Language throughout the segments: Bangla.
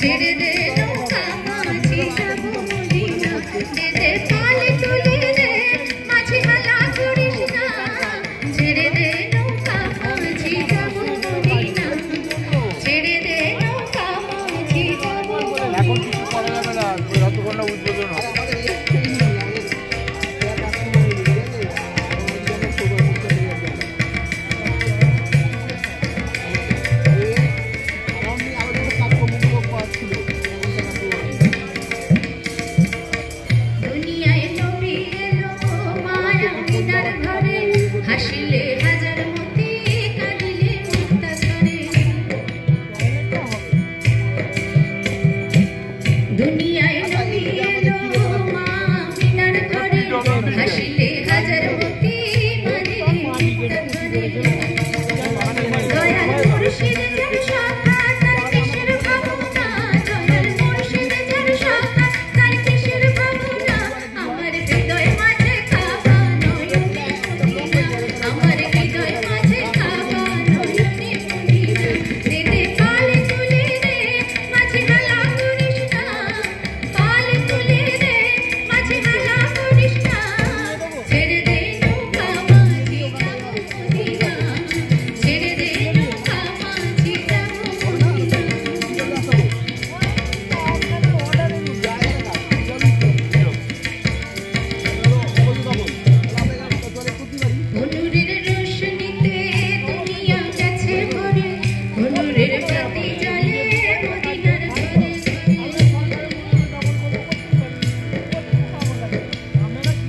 ছেড়ে দে নৌকা মাঝি যাবো মদিনা দে দে পালে তুলে দে মাঝি হালা করিস না ছেড়ে দে নৌকা মাঝি যাবো মদিনা ছেড়ে দে নৌকা মাঝি যাবো এখন কিছু করা যাবে না যতক্ষণ না উদ্বোধন হবে হাসিলে হাজার মতি কাঁদিলে মুক্তা করে দুনিয়ায় নবী এলো মা মিনার ঘরে হাসিলে হাজার মতি কাঁদিলে মুক্তা করে দয়াল মুর্শিদ যার শাখা তার কিসের ভাবনা দয়াল মুর্শিদ যার শাখা তার কিসের ভাবনা আমার হৃদয় মাঝে কাবা নয়নে আমার হৃদয় মাঝে কাবা নয়নে মদিনা দে দে পালে তুলে দে মাঝে হালা করিস না পালে তুলে দে মাঝে হালা করিস না ছেড়ে দে নৌকা মাঝি যাবো মদিনা ছেড়ে দে নৌকা মাঝি যাবো মদিনা অনুরের রোশনীতে দুনিয়া গেছে ভরে অনুরের বাতি জ্বলে মদিনার ঘরে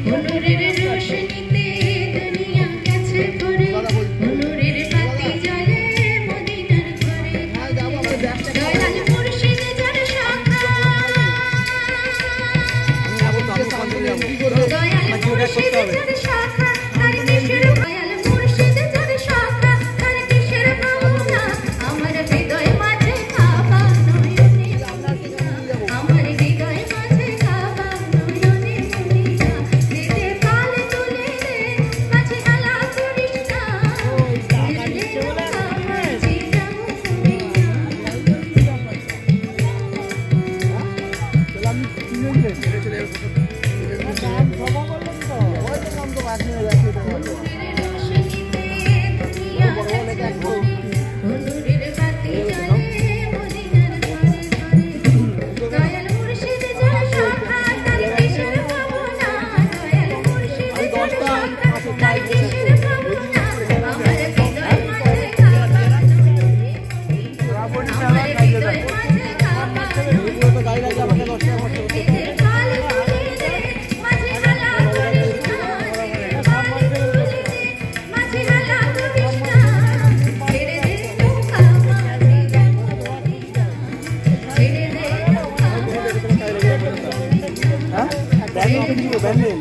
অনুরের রোশনীতে দুনিয়া গেছে ভরে অনুরের বাতি জ্বলে মদিনার ঘরে দয়াল মুর্শিদ যার শাখা দয়াল মুর্শিদ যার শাখা তার কিসের দয়াল মুর্শিদ যার শাখা তার কিসের ভাবনা আমার হৃদয় মাঝে কাবা নয়নে মদিনা আমার হৃদয় মাঝে কাবা নয়নে মদিনা দে দে পালে তুলে দে মাঝে হালা করিস না ছেড়ে দে নৌকা মাঝি যাবো রোশনীতে দুনিয়া গেছে ভরে অনুরের বাতি জ্বলে মদিনার ঘরে ঘরে দয়াল মুর্শিদ যার শাখা তার কিসের ভাবনা দয়াল মুর্শিদ যার শাখা তার কিসের ভাবনা আমার হৃদয় মাঝে কাবা নয়নে মদিনা আমার হৃদয় মাঝে কাবা নয়নে দে দে পালে তুলে দে মাঝে হালা করিস না দে দে পালে তুলে দে মাঝে হালা করিস না ছেড়ে দে নৌকা মাঝি যাবো মদিনা ছেড়ে দে নৌকা মাঝি যাবো মদিনা ব্যান্ডেল